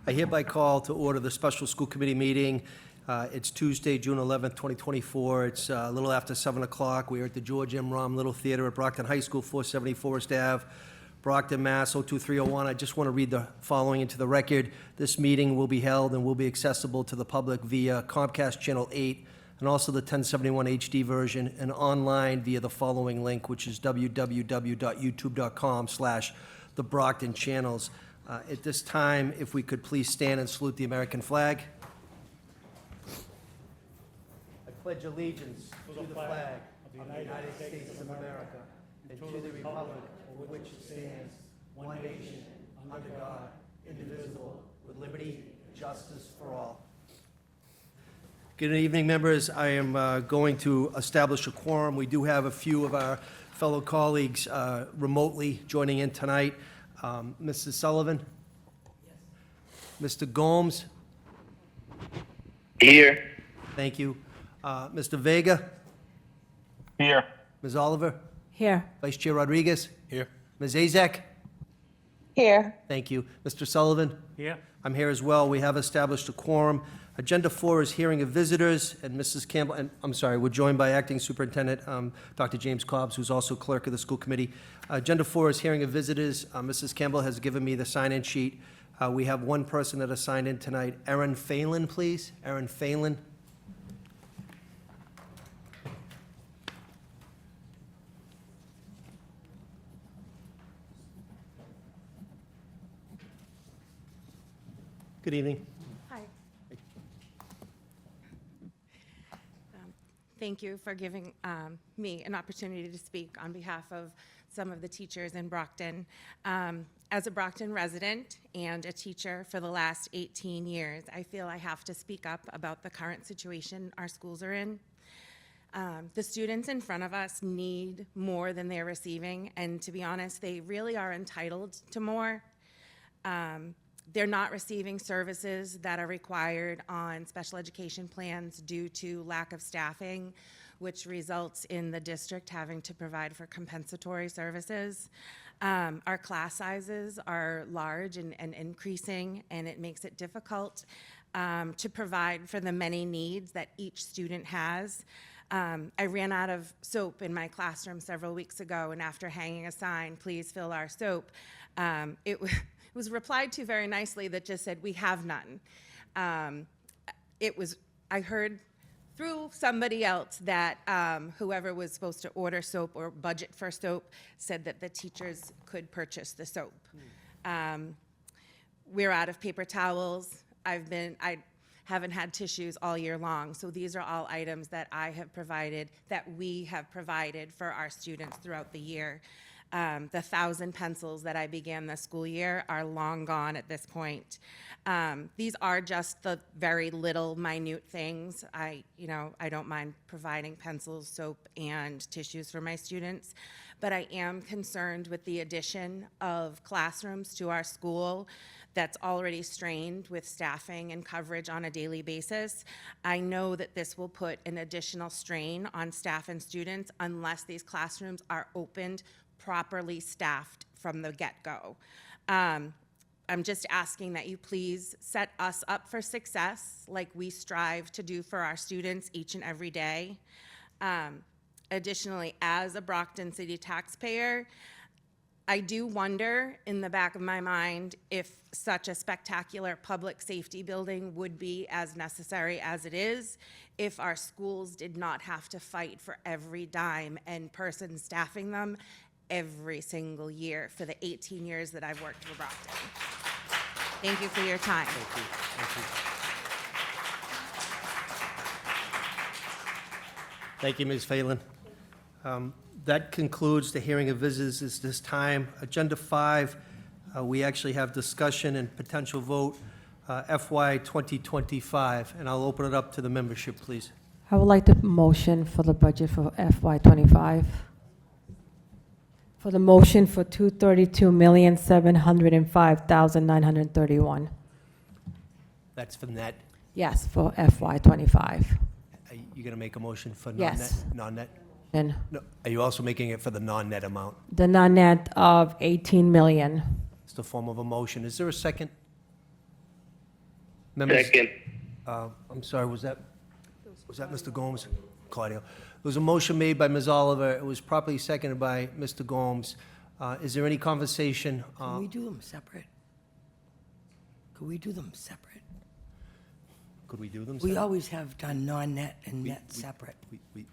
I hereby call to order the special school committee meeting. It's Tuesday, June 11th, 2024. It's a little after 7 o'clock. We are at the George M. Romm Little Theater at Brockton High School, 470 Forest Ave, Brockton, Mass. 02301. I just want to read the following into the record. This meeting will be held and will be accessible to the public via Comcast Channel 8 and also the 1071 HD version, and online via the following link, which is www.youtube.com/TheBrocktonChannels. At this time, if we could please stand and salute the American flag. I pledge allegiance to the flag of the United States of America and to the republic for which it stands, one nation, under God, indivisible, with liberty and justice for all. Good evening, members. I am going to establish a quorum. We do have a few of our fellow colleagues remotely joining in tonight. Mrs. Sullivan? Yes. Mr. Gomes? Here. Thank you. Mr. Vega? Here. Ms. Oliver? Here. Vice Chair Rodriguez? Here. Ms. Azak? Here. Thank you. Mr. Sullivan? Here. I'm here as well. We have established a quorum. Agenda 4 is hearing of visitors, and Mrs. Campbell, and I'm sorry, we're joined by Acting Superintendent Dr. James Cobbs, who's also clerk of the school committee. Agenda 4 is hearing of visitors. Mrs. Campbell has given me the sign-in sheet. We have one person that has signed in tonight. Erin Phelan, please. Erin Phelan. Good evening. Hi. Thank you for giving me an opportunity to speak on behalf of some of the teachers in Brockton. As a Brockton resident and a teacher for the last 18 years, I feel I have to speak up about the current situation our schools are in. The students in front of us need more than they're receiving, and to be honest, they really are entitled to more. They're not receiving services that are required on special education plans due to lack of staffing, which results in the district having to provide for compensatory services. Our class sizes are large and increasing, and it makes it difficult to provide for the many needs that each student has. I ran out of soap in my classroom several weeks ago, and after hanging a sign, "Please fill our soap," it was replied to very nicely that just said, "We have none." I heard through somebody else that whoever was supposed to order soap or budget for soap said that the teachers could purchase the soap. We're out of paper towels. I haven't had tissues all year long, so these are all items that we have provided for our students throughout the year. The 1,000 pencils that I began the school year are long gone at this point. These are just the very little minute things. I don't mind providing pencils, soap, and tissues for my students, but I am concerned with the addition of classrooms to our school that's already strained with staffing and coverage on a daily basis. I know that this will put an additional strain on staff and students unless these classrooms are opened properly staffed from the get-go. I'm just asking that you please set us up for success like we strive to do for our students each and every day. Additionally, as a Brockton City taxpayer, I do wonder in the back of my mind if such a spectacular public safety building would be as necessary as it is if our schools did not have to fight for every dime and person staffing them every single year for the 18 years that I've worked for Brockton. Thank you for your time. Thank you. Thank you. Thank you, Ms. Phelan. That concludes the hearing of visitors at this time. Agenda 5, we actually have discussion and potential vote, FY 2025, and I'll open it up to the membership, please. I would like the motion for the budget for FY25. For the motion for $232,705,931. That's for net. Yes, for FY25. Are you going to make a motion for non-net? Yes. Non-net? And No. Are you also making it for the non-net amount? the non-net of 18 million. It's the form of a motion. Is there a second? Members, Second. I'm sorry, was that Mr. Gomes? Claudio. There was a motion made by Ms. Oliver. It was properly seconded by Mr. Gomes. Is there any conversation? Can we do them separate? Could we do them separate? Could we do them? We separate? always have done non-net and net separate. We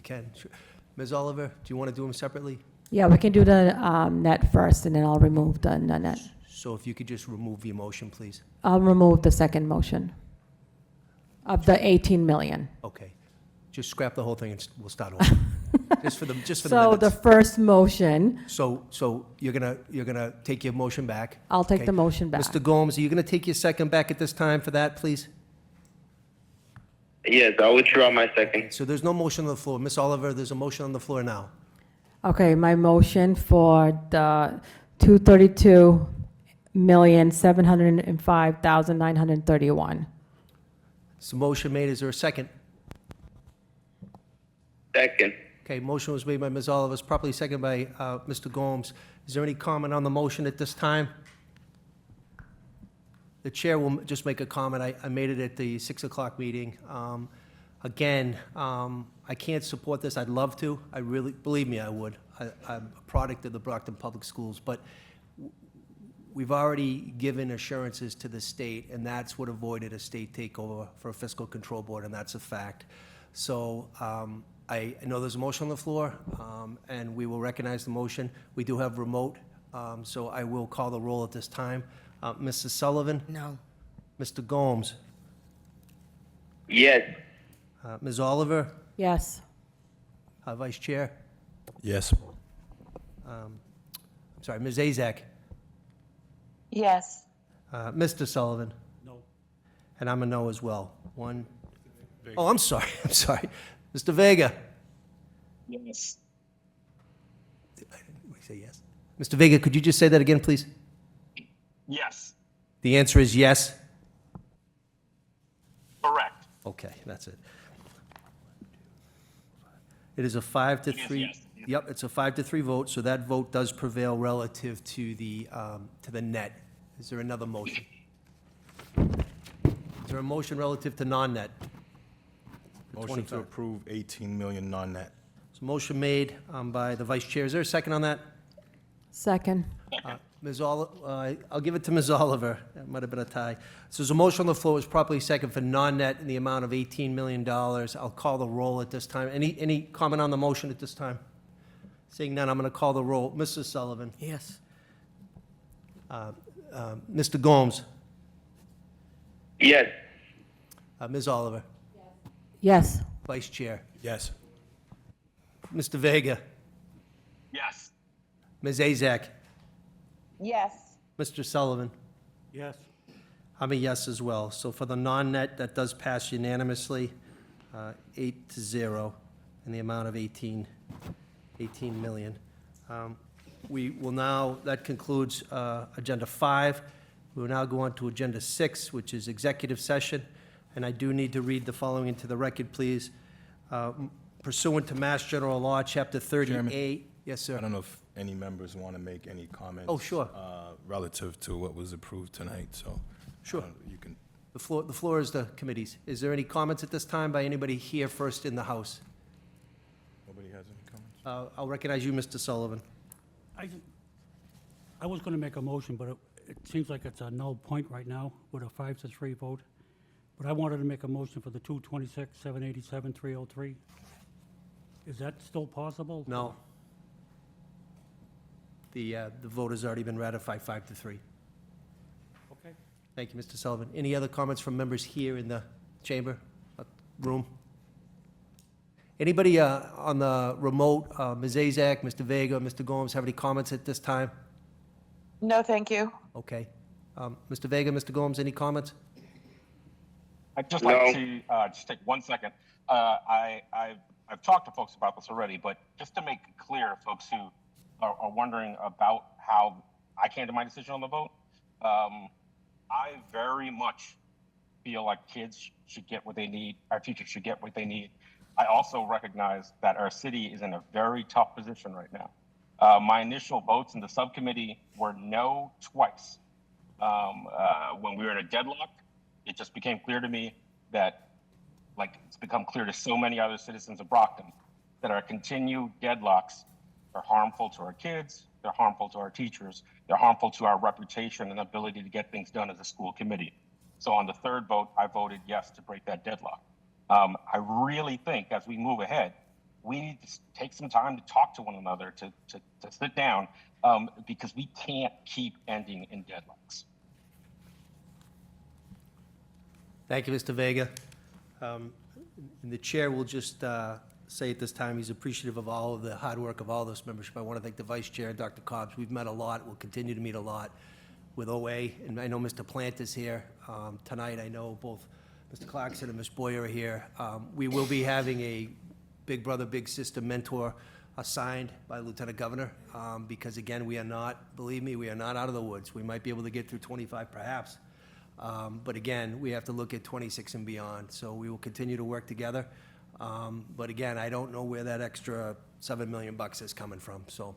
can. Sure. Ms. Oliver, do you want to do them separately? Yeah, we can do the net first, and then I'll remove the net. So if you could just remove your motion, please. I'll remove the second motion of the 18 million. Okay. Just scrap the whole thing and we'll start over. Just for the So the minutes. first motion, So you're gonna take your motion back? I'll take Okay. the motion back. Mr. Gomes, are you gonna take your second back at this time for that, please? Yes, I'll withdraw my second. So there's no motion on the floor. Ms. Oliver, there's a motion on the floor now. Okay, my motion for the 232,705,931. So motion made, is there a second? Second. Okay, motion was made by Ms. Oliver, it's properly seconded by Mr. Gomes. Is there any comment on the motion at this time? The chair will just make a comment. I made it at the 6 o'clock meeting. Again, I can't support this. I'd love to. I really, believe me, I would. I'm a product of the Brockton Public Schools, but we've already given assurances to the state, and that's what avoided a state takeover for a fiscal control board, and that's a fact. So I know there's a motion on the floor, and we will recognize the motion. We do have remote, so I will call the roll at this time. Mrs. Sullivan? No. Mr. Gomes? Yes. Ms. Oliver? Yes. Vice Chair? Yes. I'm sorry, Ms. Azak? Yes. Mr. Sullivan? No. And I'm a no as well. One. Oh, I'm sorry, I'm sorry. Mr. Vega? Yes. We say yes. Mr. Vega, could you just say that again, please? Yes. The answer is yes? Correct. Okay, that's it. It is a 5 to It is 3. yes. Yep, it's a 5 to 3 vote, so that vote does prevail relative to the net. Is there another motion? Is there a motion relative to non-net? Motion 25. to approve 18 million non-net. So motion made by the vice chair. Is there a second on that? Second. Ms. Oliver, I'll give it to Ms. Oliver. That might have been a tie. So there's a motion on the floor. It was properly second for non-net in the amount of $18 million. I'll call the roll at this time. Any comment on the motion at this time? Seeing none, I'm going to call the roll. Mrs. Sullivan. Yes. Mr. Gomes. Yes. Ms. Oliver. Yes. Vice Chair. Yes. Mr. Vega. Yes. Ms. Azak. Yes. Mr. Sullivan. Yes. I'm a yes as well. So for the non-net, that does pass unanimously, 8-0, in the amount of 18 million. We will now, that concludes Agenda 5. We will now go on to Agenda 6, which is executive session. And I do need to read the following into the record, please. Pursuant to Mass General Law, Chapter 38. Chairman. Yes, sir. I don't know if any members want to make any comments. Oh, sure. Relative to what was approved tonight, so. Sure. You can. The floor is the committee's. Is there any comments at this time by anybody here first in the House? Nobody has any comments? I'll recognize you, Mr. Sullivan. I was going to make a motion, but it seems like it's a null point right now with a 5-3 vote. But I wanted to make a motion for the 226, 787, 303. Is that still possible? No. The vote has already been ratified 5-3. Okay. Thank you, Mr. Sullivan. Any other comments from members here in the chamber, room? Anybody on the remote, Ms. Azak, Mr. Vega, Mr. Gomes, have any comments at this time? No, thank you. Okay. Mr. Vega, Mr. Gomes, any comments? I'd just No. like to just take 1 second. I've talked to folks about this already, but just to make it clear, folks who are wondering about how I came to my decision on the vote, I very much feel like kids should get what they need, our teachers should get what they need. I also recognize that our city is in a very tough position right now. My initial votes in the subcommittee were no twice. When we were in a deadlock, It just became clear to me that, like it's become clear to so many other citizens of Brockton, that our continued deadlocks are harmful to our kids, they're harmful to our teachers, they're harmful to our reputation and ability to get things done as a school committee. So on the third vote, I voted yes to break that deadlock. I really think as we move ahead, we need to take some time to talk to one another, to sit down, because we can't keep ending in deadlocks. Thank you, Mr. Vega. And the chair will just say at this time he's appreciative of all of the hard work of all this membership. I want to thank the vice chair, Dr. Cobbs. We've met a lot. We'll continue to meet a lot with OA. And I know Mr. Plant is here tonight. I know both Mr. Clarkson and Ms. Boyer are here. We will be having a big brother, big sister mentor assigned by Lieutenant Governor because, again, we are not, believe me, we are not out of the woods. We might be able to get through 25 perhaps. But again, we have to look at 26 and beyond. So we will continue to work together. But again, I don't know where that extra $7 million is coming from. So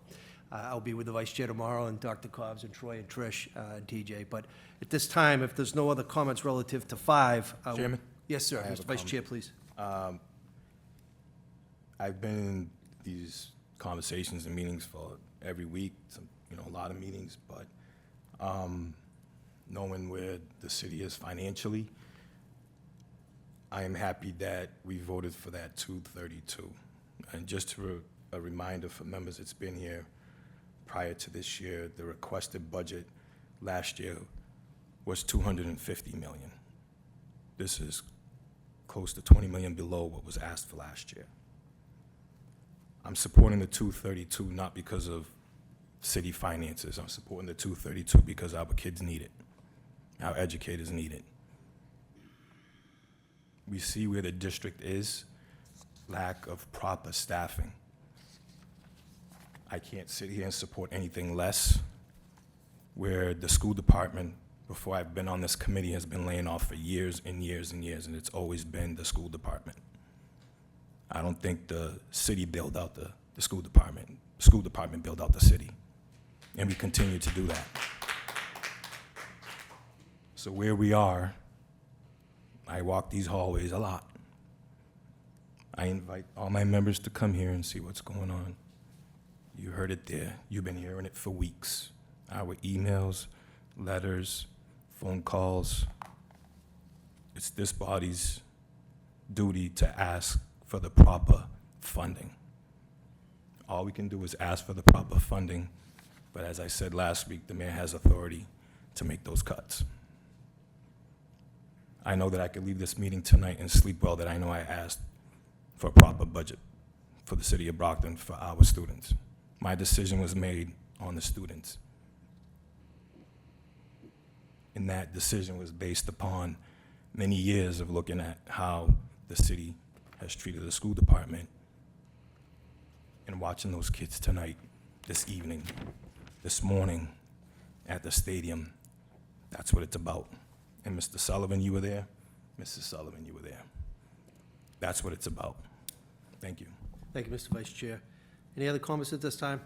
I'll be with the vice chair tomorrow, and Dr. Cobbs and Troy and Trish and TJ. But at this time, if there's no other comments relative to 5. Chairman? Yes, sir. I have Mr. a Vice comment. Chair, please. I've been in these conversations and meetings for every week, a lot of meetings, but knowing where the city is financially, I am happy that we voted for that 232. And just a reminder for members that's been here prior to this year, the requested budget last year was $250 million. This is close to $20 million below what was asked for last year. I'm supporting the 232 not because of city finances. I'm supporting the 232 because our kids need it. Our educators need it. We see where the district is, lack of proper staffing. I can't sit here and support anything less, where the school department, before I've been on this committee, has been laying off for years and years and years, and it's always been the school department. I don't think the city bailed out the school department. The school department bailed out the city, and we continue to do that. So where we are, I walk these hallways a lot. I invite all my members to come here and see what's going on. You heard it there. You've been hearing it for weeks. Our emails, letters, phone calls. It's this body's duty to ask for the proper funding. All we can do is ask for the proper funding, but as I said last week, the mayor has authority to make those cuts. I know that I could leave this meeting tonight and sleep well, that I know I asked for a proper budget for the city of Brockton for our students. My decision was made on the students. And that decision was based upon many years of looking at how the city has treated the school department and watching those kids tonight, this evening, this morning at the stadium. That's what it's about. And Mr. Sullivan, you were there. Mrs. Sullivan, you were there. That's what it's about. Thank you. Thank you, Mr. Vice Chair. Any other comments at this time?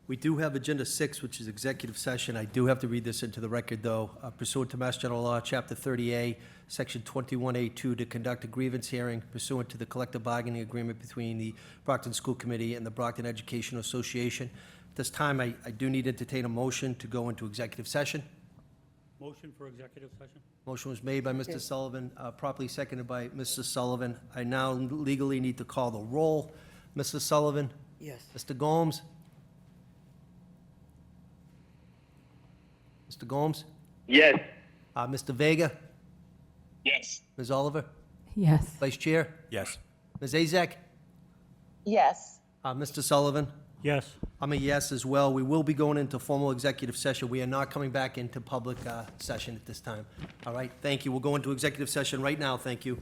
We do have Agenda 6, which is executive session. I do have to read this into the record, though. Pursuant to Mass General Law, Chapter 30A, Section 21A2, to conduct a grievance hearing pursuant to the collective bargaining agreement between the Brockton School Committee and the Brockton Educational Association. At this time, I do need to entertain a motion to go into executive session. Motion for executive session? Motion was made by Mr. Sullivan, properly seconded by Mr. Sullivan. I now legally need to call the roll. Mr. Sullivan? Yes. Mr. Gomes? Mr. Gomes? Yes. Mr. Vega? Yes. Ms. Oliver? Yes. Vice Chair? Yes. Ms. Azak? Yes. Mr. Sullivan? Yes. I'm a yes as well. We will be going into formal executive session. We are not coming back into public session at this time. All right, thank you. We'll go into executive session right now. Thank you.